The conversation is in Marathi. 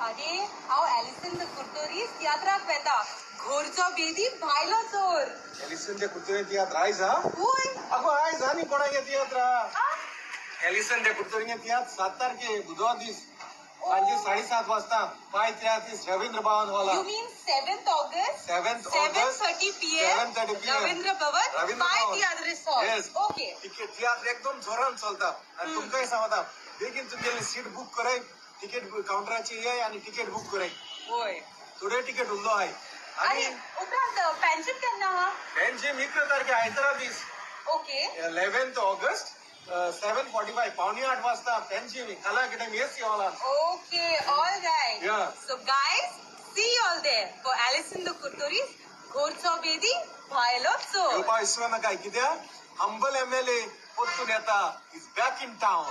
अरे हांव एलिसन द कुर्तोरीस तियात्राक वेता घोरचो बेदी भायलो चोर. एलिसन ते कुर्तोरी तियात्र आयज हा? हूय. अगो आयज आनी कोणागे तियात्र? एलिसन ते कुर्तोरी तियात्र 7 तारखे बुधवार दीस सांजे 7:30 वाजता 5:33 रवींद्र भवन hall. You mean 7th August? 7th August 7:30 PM. 7:30 PM. Ravindra Bhavan. Ravindra By Bhavan. Theatres Hall. Yes. Okay. Ticket तियात्र एकदम जोरान चलता आणि तुमकांय सांगता बेगीन तुमगेली सीट बुक कराय. तिकीट काउंटराची ये आणि तिकीट बुक कराय. होय. थोडे तिकीट उरलो आहे आणि उपरांत पेन्शन केन्ना हा? पेन्शन 11 तारखे आयतारा दीस ओके. 11th August 7:45 पावणे 8 वाजता पेन्शन कला अकॅडमी एसी हॉलात. Okay, all right. Yeah. So guys, see you all there for Alison the Kurtoris, घोरचो बेदी भायलो चोर. येवपा विसरू नका कित्याक हंबल MLA पोत्तून येता इज बॅक इन टाउन.